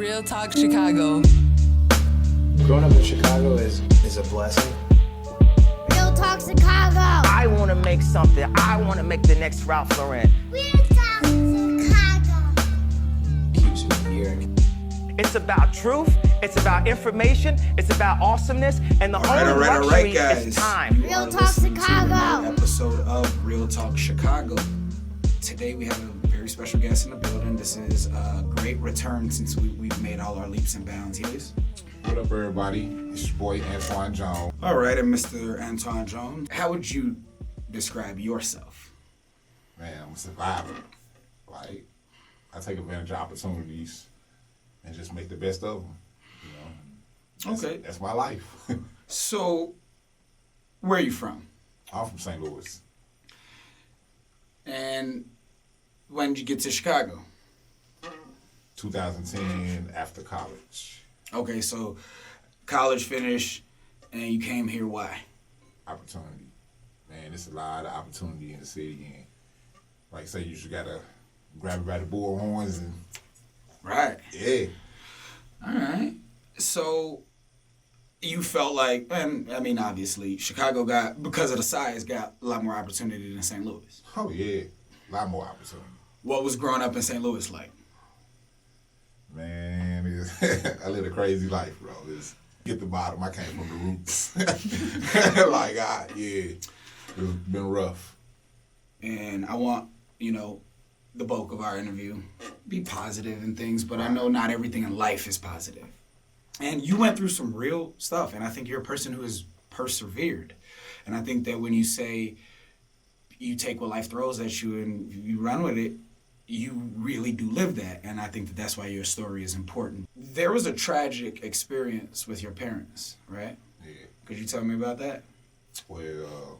Real Talk Chicago. Growing up in Chicago is a blessing. Real Talk Chicago. I want to make something. I want to make the next Ralph Lauren. Real Talk Chicago. Keeps you here. It's about truth. It's about information. It's about awesomeness. And the only luxury is time. You Real are Talk listening to Chicago. another episode of Real Talk Chicago. Today we have a very special guest in the building. This is a great return since we've made all our leaps and bounds. Yes. What up, everybody? It's your boy, ANTWAIN JONES. All right, and Mr. ANTWAIN JONES, how would you describe yourself? Man, I'm a survivor. Like, I take advantage of opportunities and just make the best of them. You know? Okay. That's my life. So, where are you from? I'm from St. Louis. And when did you get to Chicago? 2010, after college. Okay, so college finished, and you came here. Why? Opportunity. Man, there's a lot of opportunity in the city. And like I say, you just gotta grab it by the bull horns and Right. yeah. All right. So you felt like, and I mean, obviously, Chicago because of the size, got a lot more opportunity than St. Louis. Oh yeah, a lot more opportunity. What was growing up in St. Louis like? Man, I live a crazy life, bro. It's get the bottom. I came from the roots. Like, yeah, it's been rough. And I want, the bulk of our interview be positive and things, but I know not everything in life is positive. And you went through some real stuff, and I think you're a person who has persevered. And I think that when you say you take what life throws at you and you run with it, you really do live that, and I think that that's why your story is important. There was a tragic experience with your parents, right? Yeah. Could you tell me about that? Well,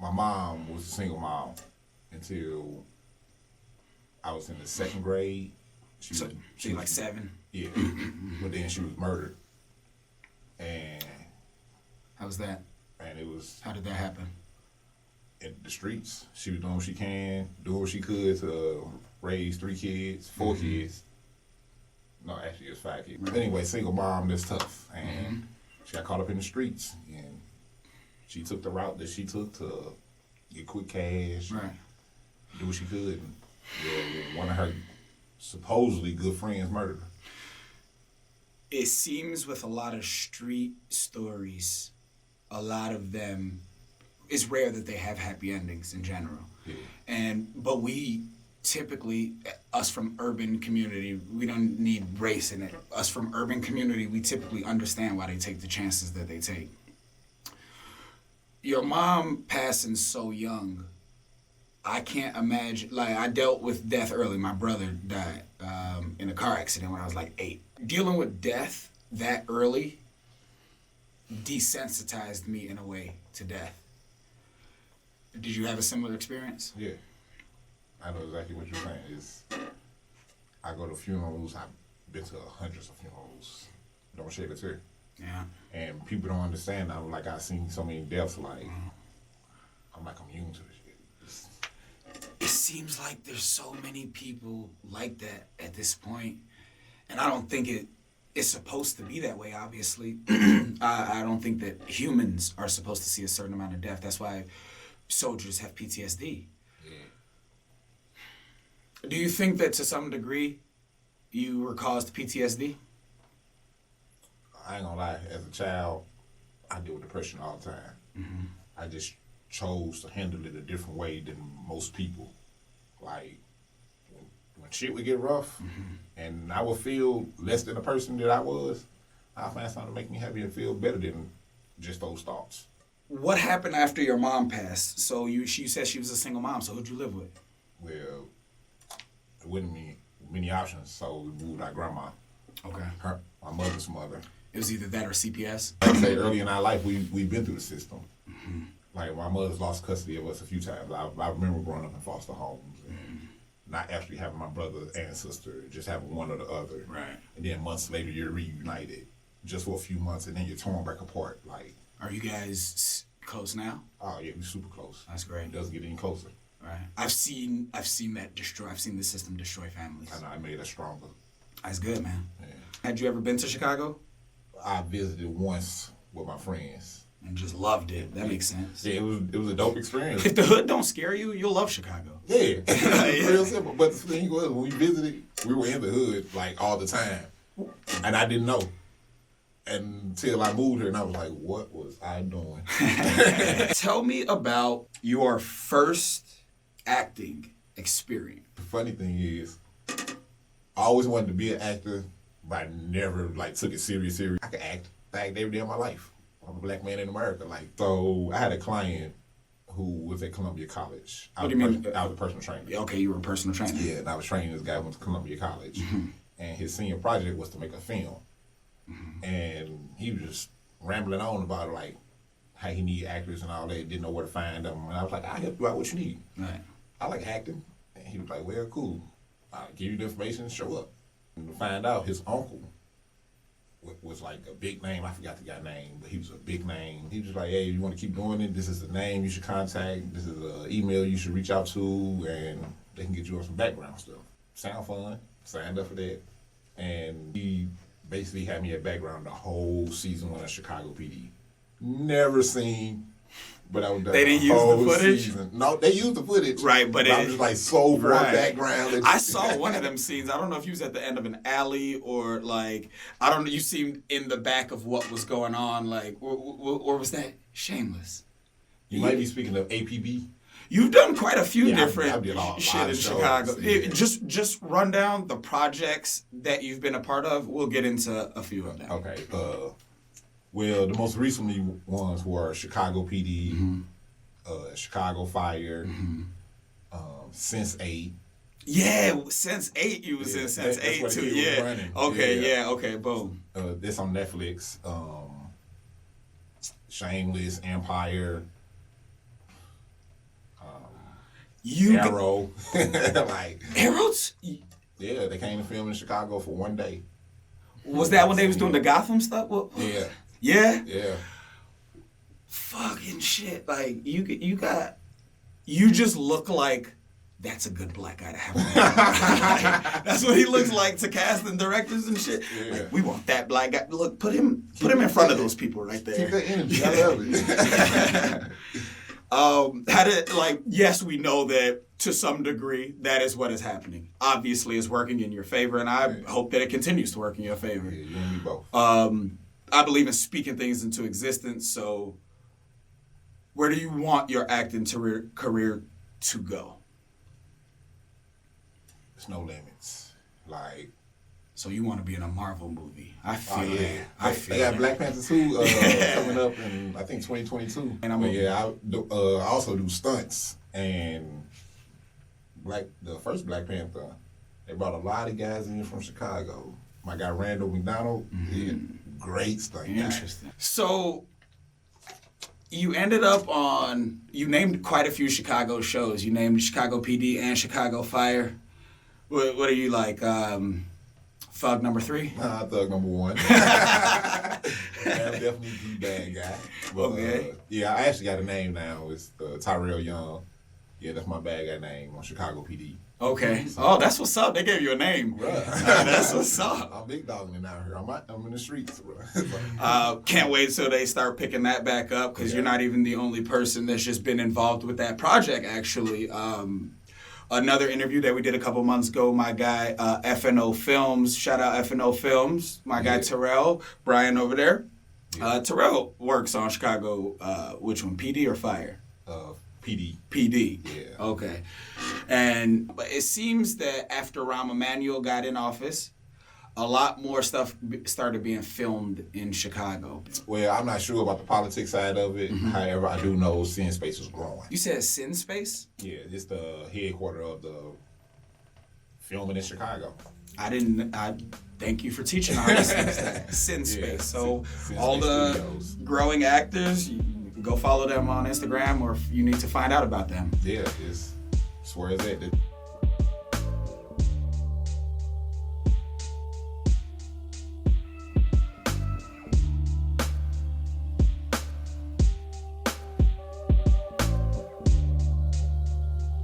my mom was a single mom until I was in the second grade. She was like 7? Yeah. But then she was murdered. And How was that? it was How did that happen? in the streets. She was doing what she doing what she could to raise 3 kids, 4 kids. No, actually, it's 5 kids. But anyway, single mom, that's tough. And she got caught up in the streets. And she took the route that she took to get quick cash, Right. do what she could. And one of her supposedly good friends murdered her. It seems with a lot of street stories, a lot of them, it's rare that they have happy endings in general. Yeah. But we typically, us from urban community, we don't need race in it. Us from urban community, we typically understand why they take the chances that they take. Your mom passing so young, I can't imagine, like I dealt with death early. My brother died in a car accident when I was like 8. Dealing with death that early desensitized me in a way to death. Did you have a similar experience? Yeah. I know exactly what you're saying. I go to funerals. I've been to hundreds of funerals. Don't shed a tear. Yeah. And people don't understand. I've seen so many deaths. Like, I'm like immune to this shit. It seems like there's so many people like that at this point, and I don't think it's supposed to be that way, obviously. I don't think that humans are supposed to see a certain amount of death. That's why soldiers have PTSD. Yeah. Do you think that to some degree you were caused PTSD? I ain't gonna lie. As a child, I deal with depression all the time. Mm-hmm. I just chose to handle it a different way than most people. Like, when shit would get rough, and I would feel less than the person that I was, I'll find something to make me happy and feel better than just those thoughts. What happened after your mom passed? So you said she was a single mom, so who'd you live with? Well, there wasn't many options, so we moved our grandma, Okay. my mother's mother. It was either that or CPS? Like I say, early in our life, we've been through the system. Like, my mother's lost custody of us a few times. I remember growing up in foster homes and not actually having my brother and sister, just having one or the other. Right. And then months later, you're reunited just for a few months, and then you're torn back apart. Like, Are you guys close now? oh yeah, we're super close. That's great. It doesn't get any closer. Right. I've seen that destroy. I've seen the system destroy families. I know I made us stronger. That's good, man. Yeah. Had you ever been to Chicago? I visited once with my friends. And just loved it. That makes sense. Yeah, it was a dope experience. If the hood don't scare you, you'll love Chicago. Yeah, Yeah. real simple. But the thing was, when we visited, we were in the hood like all the time, and I didn't know until I moved here, and I was like, "What was I doing?" Tell me about your first acting experience. The funny thing is, I always wanted to be an actor, but I never like took it serious. I could act. I act every day of my life. I'm a black man in America. Like, so I had a client who was at Columbia College. What do you mean? I was a personal trainer. Okay, you were a personal trainer. Yeah, and I was training this guy who went to Columbia College. And his senior project was to make a film. And he was just rambling on about like how he need actors and all that, didn't know where to find them. And I was like, I'll help you out what you need. Right. I like acting. And he was like, well, cool. I'll give you the information and show up. And to find out his uncle was like a big name. I forgot the guy's name, but he was a big name. He was like, hey, you want to keep doing it? This is the name you should contact. This is the email you should reach out to, and they can get you on some background stuff. Sound fun. Signed up for that. And he basically had me at background the whole season 1 of Chicago PD. Never seen, but I was done. They didn't use the footage? Season. No, they used the footage. Right, but I was just like so far background. I saw one of them scenes. I don't know if you was at the end of an alley or like, I don't know. You seemed in the back of what was going on. Like, or was that Shameless? You might be speaking of APB. You've done quite a few Yeah, different I did a lot shit in of shows, Chicago. yeah. Just run down the projects that you've been a part of. We'll get into a few of them. Okay. Well, the most recently ones were Chicago PD, Chicago Fire, Sense 8. Yeah, Sense 8. You was in Sense 8 what too. he was Yeah. running. Okay. Yeah. Yeah. Okay. Boom. This on Netflix. Shameless, Empire, Arrow. Like Arrows? yeah, they came to film in Chicago for one day. Was that when they was doing the Gotham stuff? Yeah. Yeah. Yeah. Fucking shit. Like you just look like that's a good black guy to have. Like, that's what he looks like to casting directors and shit. Yeah. Like, we want that black guy. Look, put him in front of those people right there. Keep that energy. I love it. How did yes, we know that to some degree that is what is happening. Obviously, it's working in your favor, and I hope that it continues to work in your favor. Yeah, you and me both. I believe in speaking things into existence. So, where do you want your acting career to go? There's no limits. Like, so you want to be in a Marvel movie? I feel yeah. it. I feel they got it. Black Panther 2 coming up in I think 2022. And I also do stunts, and the first Black Panther, they brought a lot of guys in from Chicago. My guy Randall McDonald, great stunt guy. Interesting. So you ended up you named quite a few Chicago shows. You named Chicago PD and Chicago Fire. What are you like? Thug number 3? Thug number 1. I'm definitely the bad guy. But, Okay. I actually got a name now. It's Tyrell Young. Yeah, that's my bad guy name on Chicago PD. Okay. Oh, that's what's up. They gave you a name. Bruh. That's what's up. I'm big dogging it out here. I'm in the streets, bro. Can't wait till they start picking that back up because you're not even the only person that's just been involved with that project, actually. Another interview that we did a couple months ago, my guy FNO Films, shout out FNO Films, my guy Terrell, Brian over there. Terrell works on Chicago, which one, PD or Fire? PD. PD. Yeah. Okay. But it seems that after Rahm Emanuel got in office, a lot more stuff started being filmed in Chicago. Well, I'm not sure about the politics side of it. However, I do know Sin Space is growing. You said Sin Space? Yeah, it's the headquarters of the filming in Chicago. I thank you for teaching our listeners that. Sin Space. Yeah, So Sin all Space the Studios. growing actors, you go follow them on Instagram, or if you need to find out about them. Yeah, it's where it's at.